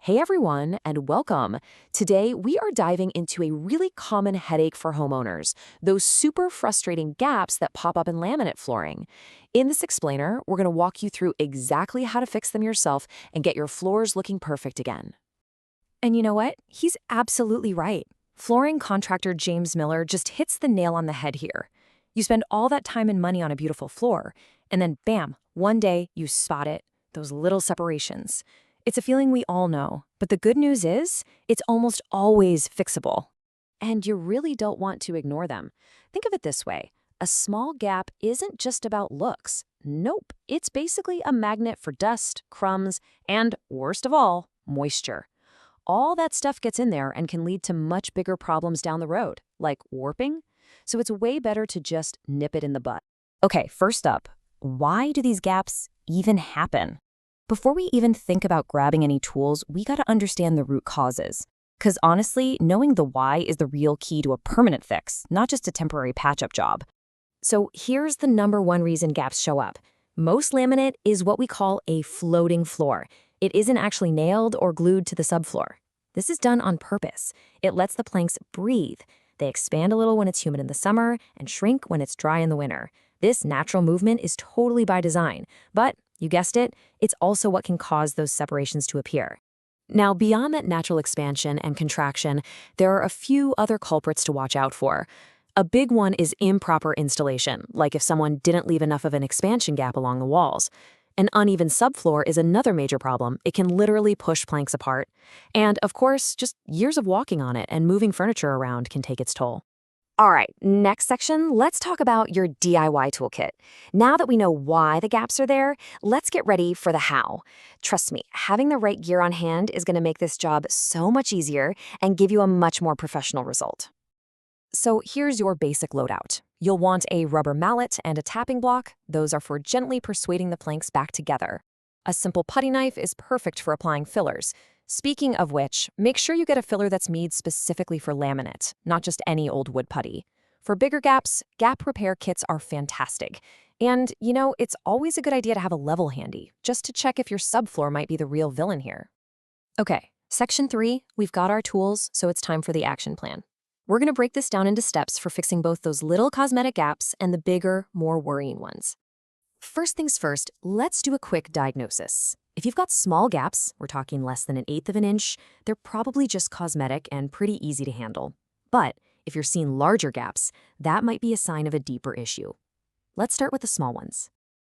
Hey everyone, and welcome. Today, we are diving into a really common headache for homeowners, those super frustrating gaps that pop up in laminate flooring. In this explainer, we're going to walk you through exactly how to fix them yourself and get your floors looking perfect again. And you know what? He's absolutely right. Flooring contractor James Miller just hits the nail on the head here. You spend all that time and money on a beautiful floor, and then bam, one day you spot it, those little separations. It's a feeling we all know, but the good news is it's almost always fixable. And you really don't want to ignore them. Think of it this way. A small gap isn't just about looks. Nope, it's basically a magnet for dust, crumbs, and, worst of all, moisture. All that stuff gets in there and can lead to much bigger problems down the road, like warping. So it's way better to just nip it in the bud. Okay, first up, why do these gaps even happen? Before we even think about grabbing any tools, we gotta understand the root causes. Because honestly, knowing the why is the real key to a permanent fix, not just a temporary patch-up job. So here's the #1 reason gaps show up. Most laminate is what we call a floating floor. It isn't actually nailed or glued to the subfloor. This is done on purpose. It lets the planks breathe. They expand a little when it's humid in the summer and shrink when it's dry in the winter. This natural movement is totally by design, but you guessed it, it's also what can cause those separations to appear. Now, beyond that natural expansion and contraction, there are a few other culprits to watch out for. A big one is improper installation, like if someone didn't leave enough of an expansion gap along the walls. An uneven subfloor is another major problem. It can literally push planks apart. And, of course, just years of walking on it and moving furniture around can take its toll. All right, next section, let's talk about your DIY toolkit. Now that we know why the gaps are there, let's get ready for the how. Trust me, having the right gear on hand is going to make this job so much easier and give you a much more professional result. So here's your basic loadout. You'll want a rubber mallet and a tapping block. Those are for gently persuading the planks back together. A simple putty knife is perfect for applying fillers. Speaking of which, make sure you get a filler that's made specifically for laminate, not just any old wood putty. For bigger gaps, gap repair kits are fantastic. And, it's always a good idea to have a level handy, just to check if your subfloor might be the real villain here. Okay, section 3, we've got our tools, so it's time for the action plan. We're going to break this down into steps for fixing both those little cosmetic gaps and the bigger, more worrying ones. First things first, let's do a quick diagnosis. If you've got small gaps, we're talking less than 1/8 of an inch, they're probably just cosmetic and pretty easy to handle. But if you're seeing larger gaps, that might be a sign of a deeper issue. Let's start with the small ones.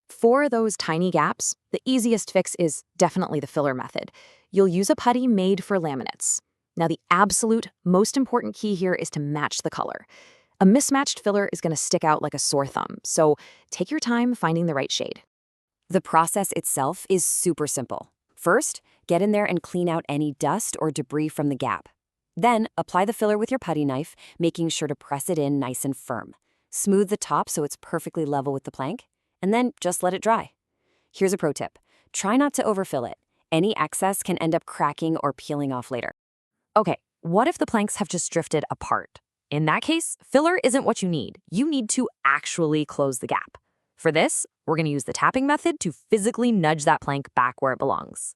For those tiny gaps, the easiest fix is definitely the filler method. You'll use a putty made for laminates. Now, the absolute most important key here is to match the color. A mismatched filler is going to stick out like a sore thumb, so take your time finding the right shade. The process itself is super simple. First, get in there and clean out any dust or debris from the gap. Then, apply the filler with your putty knife, making sure to press it in nice and firm. Smooth the top so it's perfectly level with the plank, and then just let it dry. Here's a pro tip. Try not to overfill it. Any excess can end up cracking or peeling off later. Okay, what if the planks have just drifted apart? In that case, filler isn't what you need. You need to actually close the gap. For this, we're going to use the tapping method to physically nudge that plank back where it belongs.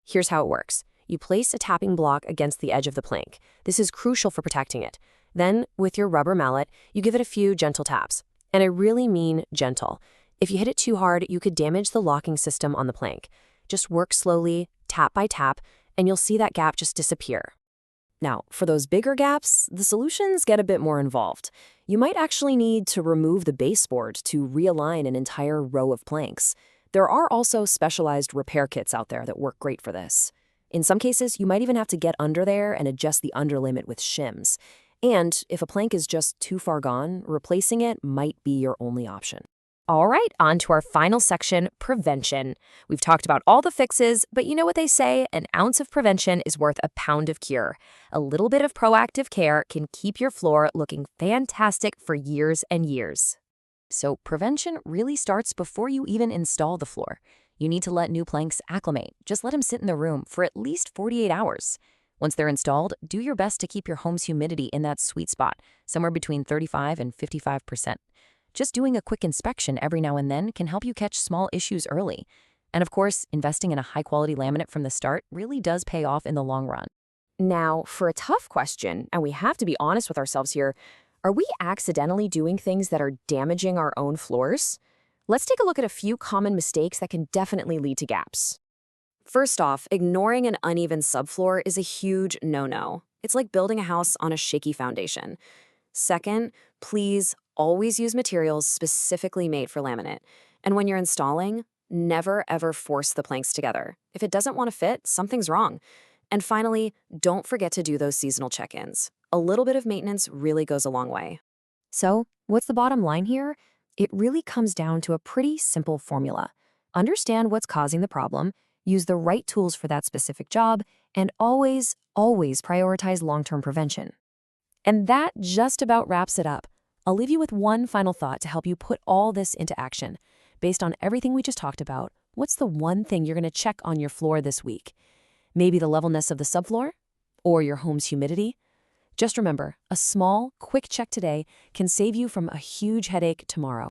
Here's how it works. You place a tapping block against the edge of the plank. This is crucial for protecting it. Then, with your rubber mallet, you give it a few gentle taps. And I really mean gentle. If you hit it too hard, you could damage the locking system on the plank. Just work slowly, tap by tap, and you'll see that gap just disappear. Now, for those bigger gaps, the solutions get a bit more involved. You might actually need to remove the baseboard to realign an entire row of planks. There are also specialized repair kits out there that work great for this. In some cases, you might even have to get under there and adjust the underlayment with shims. And if a plank is just too far gone, replacing it might be your only option. All right, on to our final section, prevention. We've talked about all the fixes, but you know what they say, an ounce of prevention is worth a pound of cure. A little bit of proactive care can keep your floor looking fantastic for years and years. So prevention really starts before you even install the floor. You need to let new planks acclimate. Just let them sit in the room for at least 48 hours. Once they're installed, do your best to keep your home's humidity in that sweet spot, somewhere between 35 and 55%. Just doing a quick inspection every now and then can help you catch small issues early. And of course, investing in a high-quality laminate from the start really does pay off in the long run. Now, for a tough question, and we have to be honest with ourselves here, are we accidentally doing things that are damaging our own floors? Let's take a look at a few common mistakes that can definitely lead to gaps. First off, ignoring an uneven subfloor is a huge no-no. It's like building a house on a shaky foundation. Second, please always use materials specifically made for laminate. And when you're installing, never ever force the planks together. If it doesn't want to fit, something's wrong. And finally, don't forget to do those seasonal check-ins. A little bit of maintenance really goes a long way. So, what's the bottom line here? It really comes down to a pretty simple formula. Understand what's causing the problem, use the right tools for that specific job, and always prioritize long-term prevention. And that just about wraps it up. I'll leave you with one final thought to help you put all this into action. Based on everything we just talked about, what's the one thing you're going to check on your floor this week? Maybe the levelness of the subfloor? Or your home's humidity? Just remember, a small, quick check today can save you from a huge headache tomorrow.